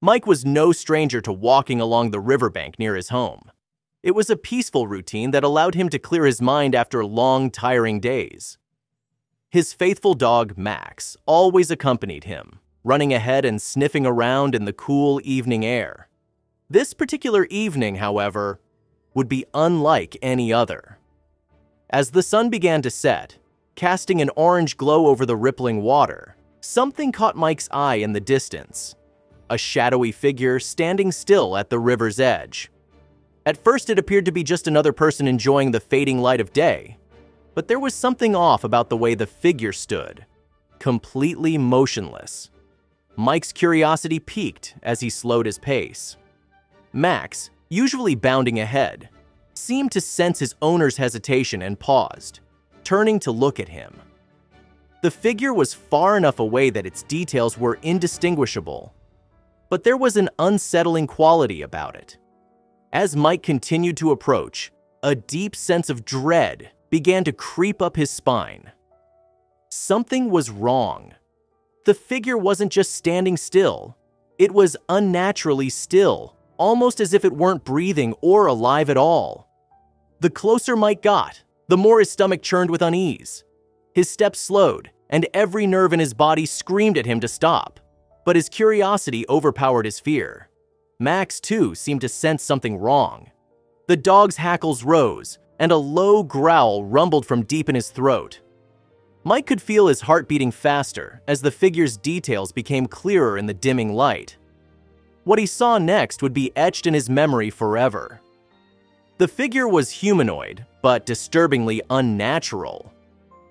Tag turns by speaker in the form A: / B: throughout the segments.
A: Mike was no stranger to walking along the riverbank near his home. It was a peaceful routine that allowed him to clear his mind after long, tiring days. His faithful dog, Max, always accompanied him, running ahead and sniffing around in the cool evening air. This particular evening, however, would be unlike any other. As the sun began to set, casting an orange glow over the rippling water, something caught Mike's eye in the distance. A shadowy figure standing still at the river's edge. At first, it appeared to be just another person enjoying the fading light of day, but there was something off about the way the figure stood, completely motionless. Mike's curiosity piqued as he slowed his pace. Max, usually bounding ahead, seemed to sense his owner's hesitation and paused, turning to look at him. The figure was far enough away that its details were indistinguishable, but there was an unsettling quality about it. As Mike continued to approach, a deep sense of dread began to creep up his spine. Something was wrong. The figure wasn't just standing still. It was unnaturally still, almost as if it weren't breathing or alive at all. The closer Mike got, the more his stomach churned with unease. His steps slowed, and every nerve in his body screamed at him to stop. But his curiosity overpowered his fear. Max, too, seemed to sense something wrong. The dog's hackles rose, and a low growl rumbled from deep in his throat. Mike could feel his heart beating faster as the figure's details became clearer in the dimming light. What he saw next would be etched in his memory forever. The figure was humanoid, but disturbingly unnatural.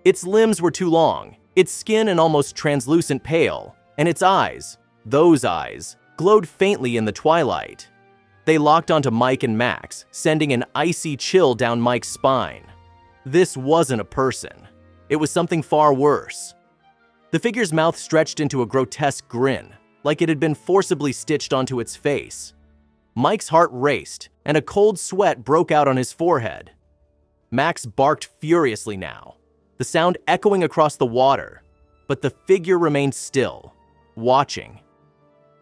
A: Its limbs were too long, its skin an almost translucent pale, and its eyes, those eyes, glowed faintly in the twilight. They locked onto Mike and Max, sending an icy chill down Mike's spine. This wasn't a person. It was something far worse. The figure's mouth stretched into a grotesque grin, like it had been forcibly stitched onto its face. Mike's heart raced, and a cold sweat broke out on his forehead. Max barked furiously now, the sound echoing across the water, but the figure remained still, watching.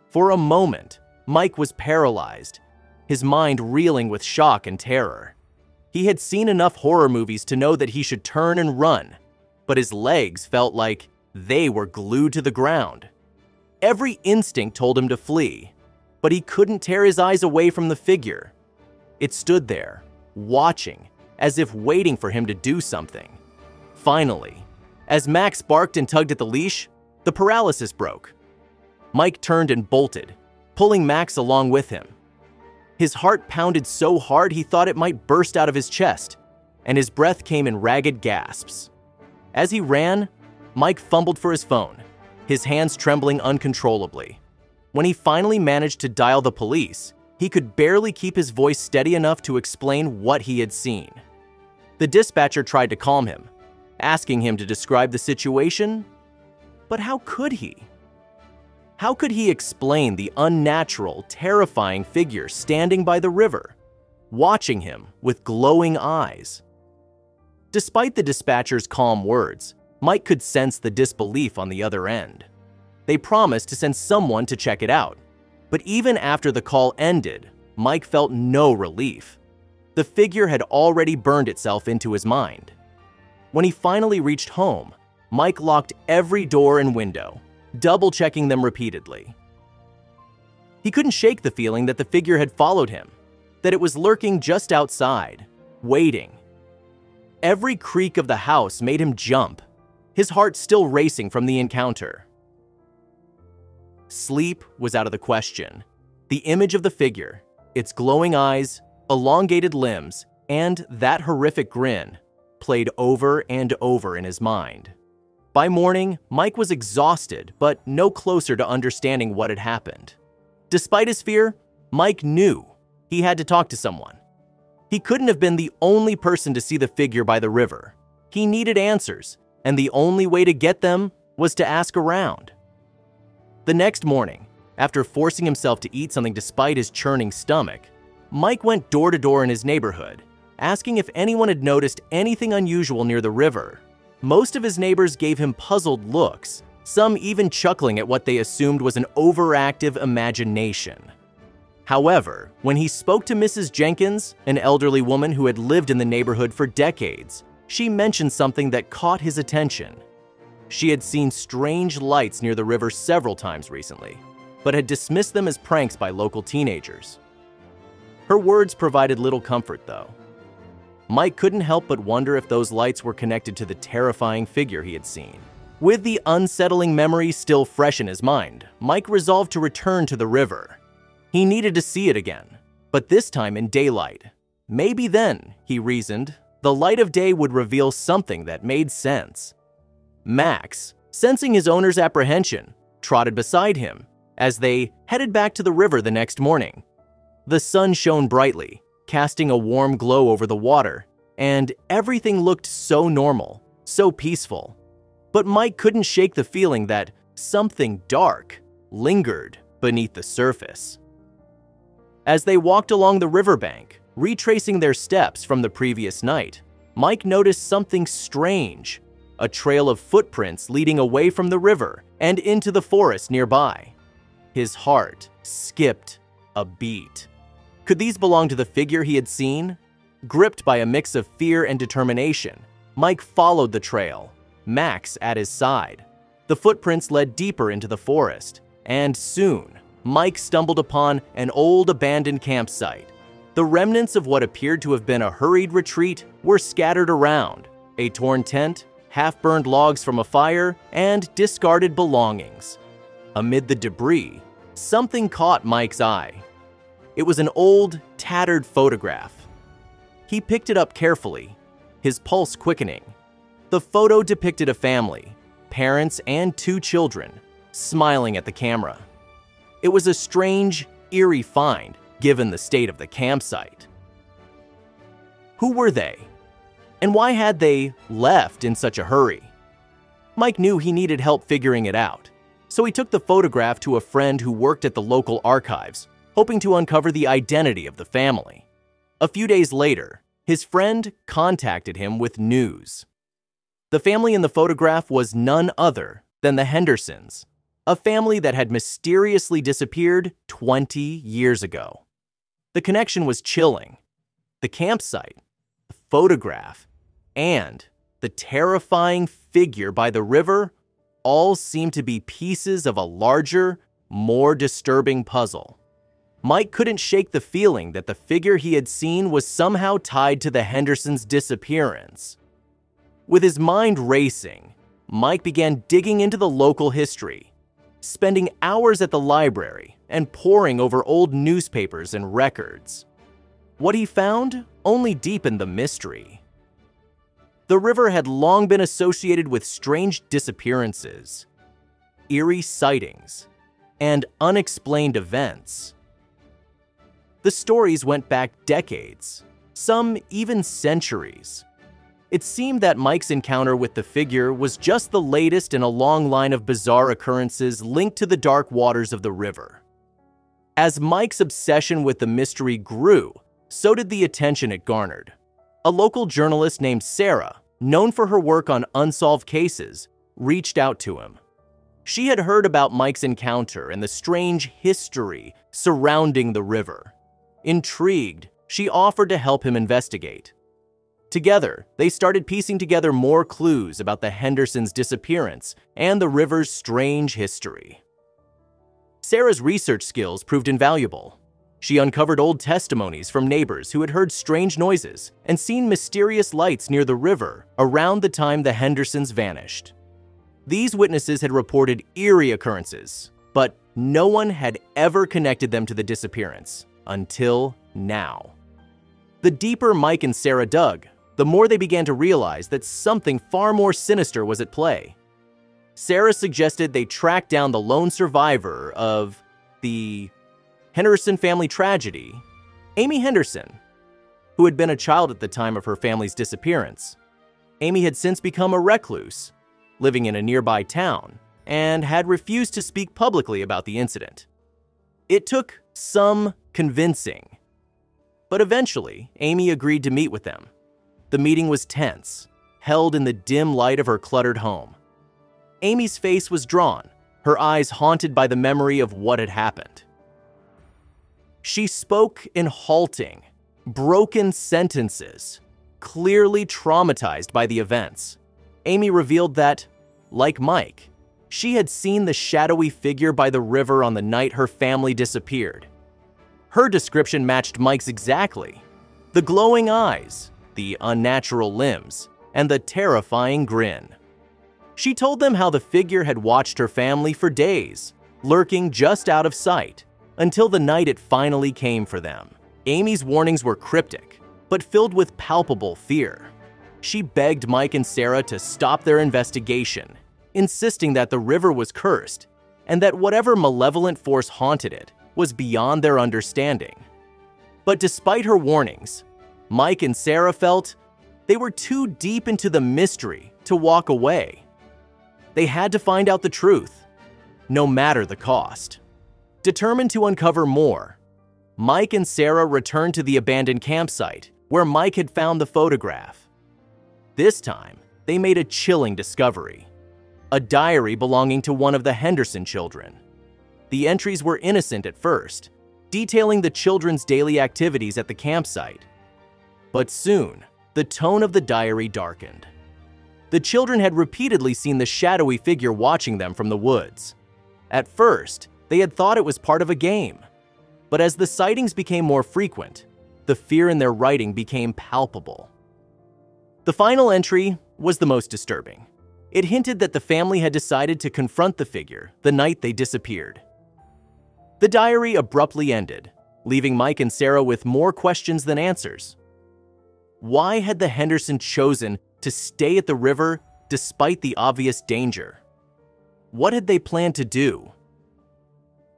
A: For a moment, Mike was paralyzed, his mind reeling with shock and terror. He had seen enough horror movies to know that he should turn and run, but his legs felt like they were glued to the ground. Every instinct told him to flee, but he couldn't tear his eyes away from the figure. It stood there, watching, as if waiting for him to do something. Finally, as Max barked and tugged at the leash, the paralysis broke. Mike turned and bolted, pulling Max along with him. His heart pounded so hard he thought it might burst out of his chest, and his breath came in ragged gasps. As he ran, Mike fumbled for his phone, his hands trembling uncontrollably. When he finally managed to dial the police, he could barely keep his voice steady enough to explain what he had seen. The dispatcher tried to calm him, asking him to describe the situation, but how could he? How could he explain the unnatural, terrifying figure standing by the river, watching him with glowing eyes? Despite the dispatcher's calm words, Mike could sense the disbelief on the other end. They promised to send someone to check it out, but even after the call ended, Mike felt no relief. The figure had already burned itself into his mind. When he finally reached home, Mike locked every door and window, double-checking them repeatedly. He couldn't shake the feeling that the figure had followed him, that it was lurking just outside, waiting. Every creak of the house made him jump, his heart still racing from the encounter. Sleep was out of the question. The image of the figure, its glowing eyes, elongated limbs, and that horrific grin played over and over in his mind. By morning, Mike was exhausted, but no closer to understanding what had happened. Despite his fear, Mike knew he had to talk to someone. He couldn't have been the only person to see the figure by the river. He needed answers, and the only way to get them was to ask around. The next morning, after forcing himself to eat something despite his churning stomach, Mike went door to door in his neighborhood, asking if anyone had noticed anything unusual near the river. Most of his neighbors gave him puzzled looks, some even chuckling at what they assumed was an overactive imagination. However, when he spoke to Mrs. Jenkins, an elderly woman who had lived in the neighborhood for decades, she mentioned something that caught his attention. She had seen strange lights near the river several times recently, but had dismissed them as pranks by local teenagers. Her words provided little comfort, though. Mike couldn't help but wonder if those lights were connected to the terrifying figure he had seen. With the unsettling memory still fresh in his mind, Mike resolved to return to the river. He needed to see it again, but this time in daylight. Maybe then, he reasoned, the light of day would reveal something that made sense. Max, sensing his owner's apprehension, trotted beside him as they headed back to the river the next morning. The sun shone brightly, casting a warm glow over the water, and everything looked so normal, so peaceful. But Mike couldn't shake the feeling that something dark lingered beneath the surface. As they walked along the riverbank, retracing their steps from the previous night, Mike noticed something strange, a trail of footprints leading away from the river and into the forest nearby. His heart skipped a beat. Could these belong to the figure he had seen? Gripped by a mix of fear and determination, Mike followed the trail, Max at his side. The footprints led deeper into the forest, and soon, Mike stumbled upon an old abandoned campsite. The remnants of what appeared to have been a hurried retreat were scattered around: a torn tent, half-burned logs from a fire, and discarded belongings. Amid the debris, something caught Mike's eye. It was an old, tattered photograph. He picked it up carefully, his pulse quickening. The photo depicted a family, parents and 2 children, smiling at the camera. It was a strange, eerie find, given the state of the campsite. Who were they? And why had they left in such a hurry? Mike knew he needed help figuring it out, so he took the photograph to a friend who worked at the local archives, hoping to uncover the identity of the family. A few days later, his friend contacted him with news. The family in the photograph was none other than the Hendersons, a family that had mysteriously disappeared 20 years ago. The connection was chilling. The campsite, the photograph, and the terrifying figure by the river all seemed to be pieces of a larger, more disturbing puzzle. Mike couldn't shake the feeling that the figure he had seen was somehow tied to the Hendersons' disappearance. With his mind racing, Mike began digging into the local history, spending hours at the library and poring over old newspapers and records. What he found only deepened the mystery. The river had long been associated with strange disappearances, eerie sightings, and unexplained events. The stories went back decades, some even centuries. It seemed that Mike's encounter with the figure was just the latest in a long line of bizarre occurrences linked to the dark waters of the river. As Mike's obsession with the mystery grew, so did the attention it garnered. A local journalist named Sarah, known for her work on unsolved cases, reached out to him. She had heard about Mike's encounter and the strange history surrounding the river. Intrigued, she offered to help him investigate. Together, they started piecing together more clues about the Hendersons' disappearance and the river's strange history. Sarah's research skills proved invaluable. She uncovered old testimonies from neighbors who had heard strange noises and seen mysterious lights near the river around the time the Hendersons vanished. These witnesses had reported eerie occurrences, but no one had ever connected them to the disappearance until now. The deeper Mike and Sarah dug, the more they began to realize that something far more sinister was at play. Sarah suggested they track down the lone survivor of the Henderson family tragedy, Amy Henderson, who had been a child at the time of her family's disappearance. Amy had since become a recluse, living in a nearby town, and had refused to speak publicly about the incident. It took some convincing, but eventually Amy agreed to meet with them. The meeting was tense, held in the dim light of her cluttered home. Amy's face was drawn, her eyes haunted by the memory of what had happened. She spoke in halting, broken sentences, clearly traumatized by the events. Amy revealed that, like Mike, she had seen the shadowy figure by the river on the night her family disappeared. Her description matched Mike's exactly. The glowing eyes, the unnatural limbs, and the terrifying grin. She told them how the figure had watched her family for days, lurking just out of sight, until the night it finally came for them. Amy's warnings were cryptic, but filled with palpable fear. She begged Mike and Sarah to stop their investigation, insisting that the river was cursed and that whatever malevolent force haunted it was beyond their understanding. But despite her warnings, Mike and Sarah felt they were too deep into the mystery to walk away. They had to find out the truth, no matter the cost. Determined to uncover more, Mike and Sarah returned to the abandoned campsite where Mike had found the photograph. This time, they made a chilling discovery: a diary belonging to one of the Henderson children. The entries were innocent at first, detailing the children's daily activities at the campsite. But soon, the tone of the diary darkened. The children had repeatedly seen the shadowy figure watching them from the woods. At first, they had thought it was part of a game. But as the sightings became more frequent, the fear in their writing became palpable. The final entry was the most disturbing. It hinted that the family had decided to confront the figure the night they disappeared. The diary abruptly ended, leaving Mike and Sarah with more questions than answers. Why had the Hendersons chosen to stay at the river despite the obvious danger? What had they planned to do?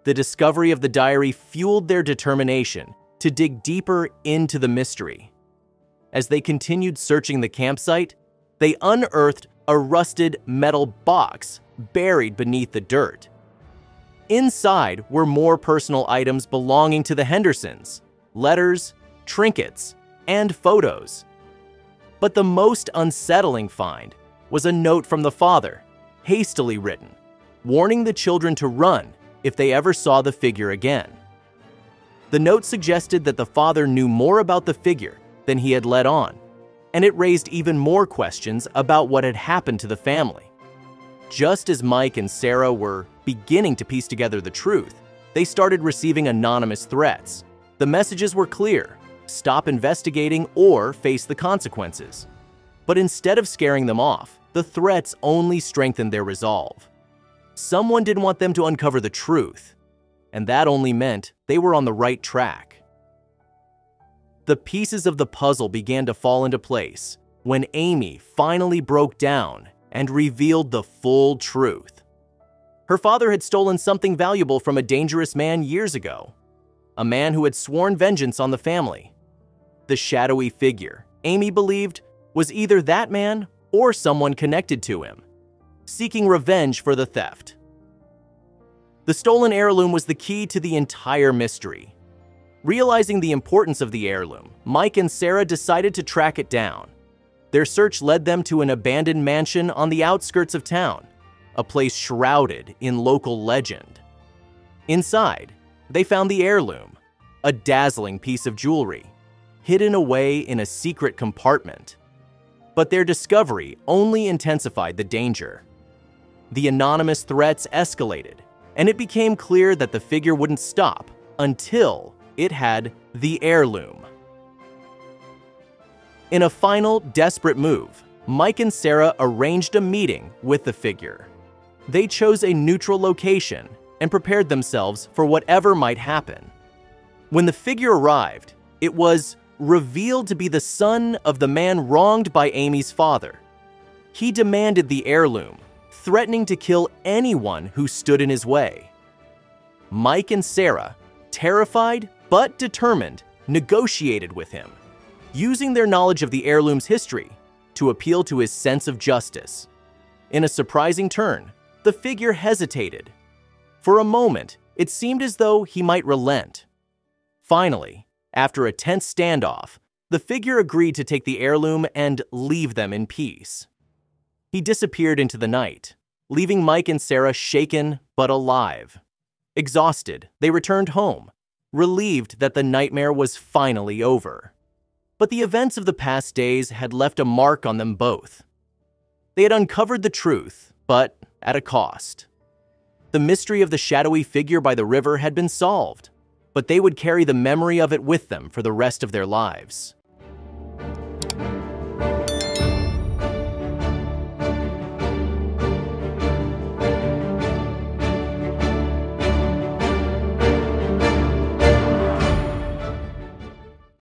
A: The discovery of the diary fueled their determination to dig deeper into the mystery. As they continued searching the campsite, they unearthed a rusted metal box buried beneath the dirt. Inside were more personal items belonging to the Hendersons: letters, trinkets, and photos. But the most unsettling find was a note from the father, hastily written, warning the children to run if they ever saw the figure again. The note suggested that the father knew more about the figure than he had let on, and it raised even more questions about what had happened to the family. Just as Mike and Sarah were beginning to piece together the truth, they started receiving anonymous threats. The messages were clear: stop investigating or face the consequences. But instead of scaring them off, the threats only strengthened their resolve. Someone didn't want them to uncover the truth, and that only meant they were on the right track. The pieces of the puzzle began to fall into place when Amy finally broke down and revealed the full truth. Her father had stolen something valuable from a dangerous man years ago, a man who had sworn vengeance on the family. The shadowy figure, Amy believed, was either that man or someone connected to him, seeking revenge for the theft. The stolen heirloom was the key to the entire mystery. Realizing the importance of the heirloom, Mike and Sarah decided to track it down. Their search led them to an abandoned mansion on the outskirts of town, a place shrouded in local legend. Inside, they found the heirloom, a dazzling piece of jewelry, hidden away in a secret compartment. But their discovery only intensified the danger. The anonymous threats escalated, and it became clear that the figure wouldn't stop until it had the heirloom. In a final, desperate move, Mike and Sarah arranged a meeting with the figure. They chose a neutral location and prepared themselves for whatever might happen. When the figure arrived, it was revealed to be the son of the man wronged by Amy's father. He demanded the heirloom, threatening to kill anyone who stood in his way. Mike and Sarah, terrified but determined, negotiated with him, using their knowledge of the heirloom's history to appeal to his sense of justice. In a surprising turn, the figure hesitated. For a moment, it seemed as though he might relent. Finally, after a tense standoff, the figure agreed to take the heirloom and leave them in peace. He disappeared into the night, leaving Mike and Sarah shaken but alive. Exhausted, they returned home, relieved that the nightmare was finally over. But the events of the past days had left a mark on them both. They had uncovered the truth, but at a cost. The mystery of the shadowy figure by the river had been solved, but they would carry the memory of it with them for the rest of their lives.